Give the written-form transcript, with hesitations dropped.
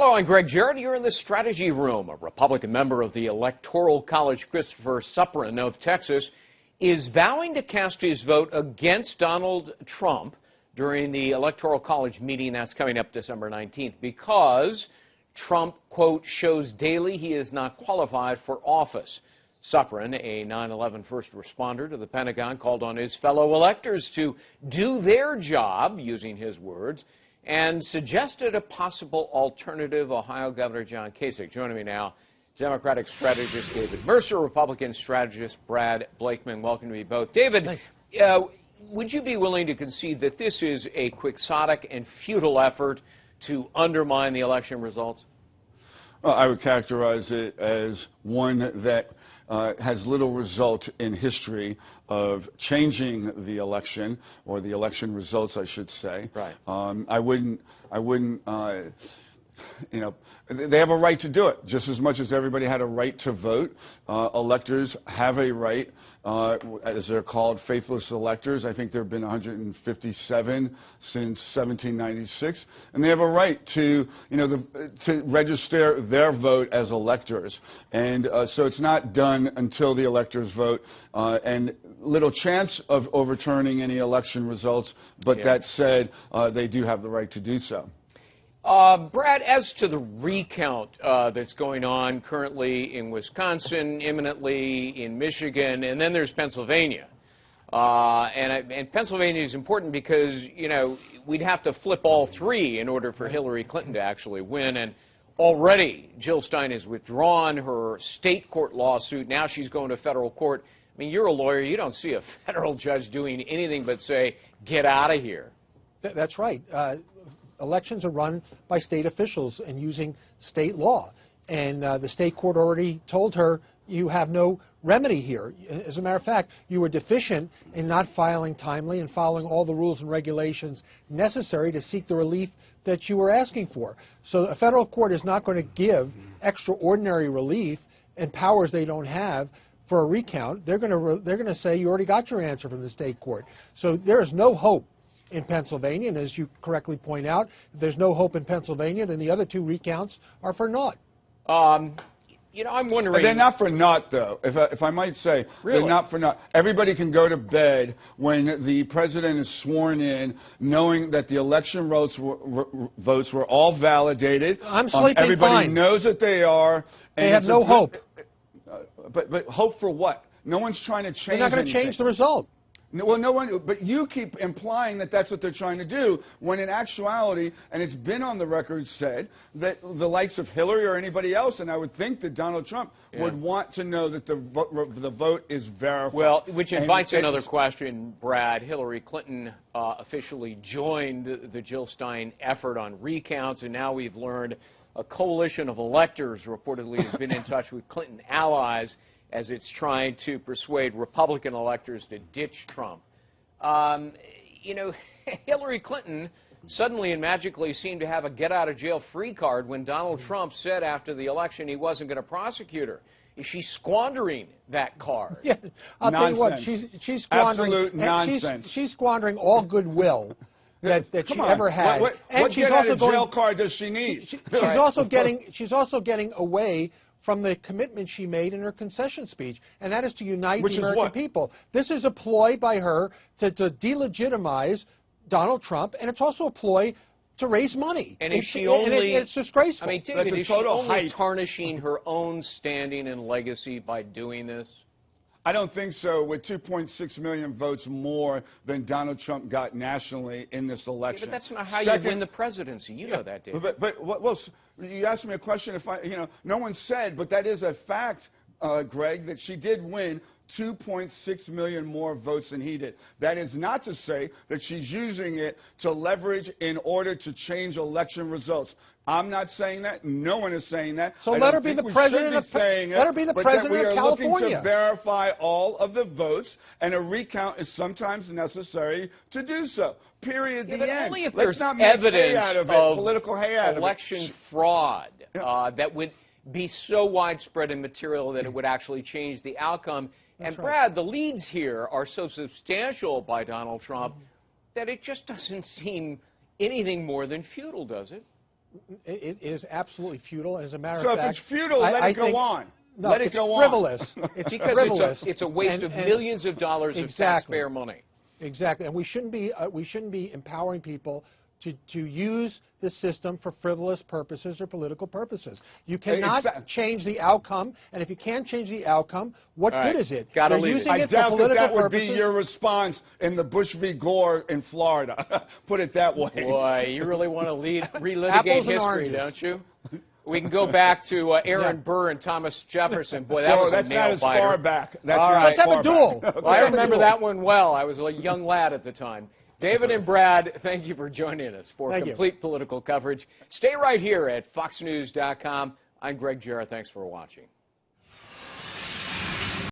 Hello, I'm Greg Jarrett. You're in the Strategy Room. A Republican member of the Electoral College, Christopher Suprun of Texas, is vowing to cast his vote against Donald Trump during the Electoral College meeting that's coming up December 19th because Trump, quote, shows daily he is not qualified for office. Suprun, a 9/11 first responder to the Pentagon, called on his fellow electors to do their job, using his words, and suggested a possible alternative. Ohio Governor John Kasich. Joining me now, Democratic strategist David Mercer, Republican strategist Brad Blakeman. Welcome to you both. David, would you be willing to concede that this is a quixotic and futile effort to undermine the election results? Well, I would characterize it as one that has little result in history of changing the election, or the election results, I should say. Right. I wouldn't, you know, they have a right to do it, just as much as everybody had a right to vote. Electors have a right, as they're called, faithless electors. I think there have been 157 since 1796, and they have a right to, to register their vote as electors. And so it's not done until the electors vote, and little chance of overturning any election results. But that said, they do have the right to do so. Brad, as to the recount that's going on currently in Wisconsin, imminently in Michigan, and then there's Pennsylvania. And Pennsylvania is important because, we'd have to flip all three in order for Hillary Clinton to actually win. And already Jill Stein has withdrawn her state court lawsuit. Now she's going to federal court. I mean, you're a lawyer. You don't see a federal judge doing anything but say, get out of here. That's right. Elections are run by state officials and using state law. And the state court already told her you have no remedy here. As a matter of fact, you were deficient in not filing timely and following all the rules and regulations necessary to seek the relief that you were asking for. So a federal court is not going to give extraordinary relief and powers they don't have for a recount. They're going to say you already got your answer from the state court. So there is no hope in Pennsylvania, and as you correctly point out, if there's no hope in Pennsylvania, then the other two recounts are for naught. I'm wondering... But they're not for naught, though, if I might say. Really? They're not for naught. Everybody can go to bed when the president is sworn in, knowing that the election votes were all validated. I'm sleeping Everybody fine. knows that they are. And they have no hope. But hope for what? No one's trying to change They're not going to change the result. Well, no one, but you keep implying that that's what they're trying to do, when in actuality, and it's been on the record said, that the likes of Hillary or anybody else, and I would think that Donald Trump would want to know that the vote is verified. Well, which invites another question, Brad. Hillary Clinton officially joined the Jill Stein effort on recounts, and now we've learned a coalition of electors reportedly has been in touch with Clinton allies as it's trying to persuade Republican electors to ditch Trump. Hillary Clinton suddenly and magically seemed to have a get-out-of-jail-free card when Donald Trump said after the election he wasn't going to prosecute her. Is she squandering that card? Yeah, I'll tell you what, she's squandering. Absolute nonsense. She's squandering all goodwill that she ever had. What she's get-out-of-jail card does she need? She's also getting away from the commitment she made in her concession speech, and that is to unite the American people. This is a ploy by her to delegitimize Donald Trump, and it's also a ploy to raise money. And is she only... it's disgraceful. I mean, David, is she only tarnishing her own standing and legacy by doing this? I don't think so, with 2.6 million votes more than Donald Trump got nationally in this election. Yeah, but that's not how you win the presidency. You know that, David. Well, you asked me a question. No one said, but that is a fact, Greg, that she did win 2.6 million more votes than he did. That is not to say that she's using it to leverage in order to change election results. I'm not saying that. No one is saying that. So let her be the president of California. We are looking to verify all of the votes, and a recount is sometimes necessary to do so. Period. The end. Only if there's evidence of political hay out of it. Election fraud that would be so widespread and material that it would actually change the outcome. And Brad, the leads here are so substantial by Donald Trump that it just doesn't seem anything more than futile, does it? It is absolutely futile. As a matter So of fact, if it's futile, let it go on. No, let it it's go frivolous. on. It's Because frivolous. it's a waste of millions of dollars of taxpayer money. Exactly, and we shouldn't be empowering people to use the system for frivolous purposes or political purposes. You cannot change the outcome, and if you can't change the outcome, what good is it? Gotta They're leave using I it doubt for political that would purposes. be your response in the Bush v. Gore in Florida. Put it that way. Boy, you really want to relitigate Apples and history, oranges. don't you? We can go back to Aaron Burr and Thomas Jefferson. Boy, that was a that's not nail as biter. far back. That's All not right. as Let's have far a duel. back. Well, I Let's have a remember duel. that one well. I was a young lad at the time. David and Brad, thank you for joining us for complete political coverage. Stay right here at foxnews.com. I'm Greg Jarrett. Thanks for watching.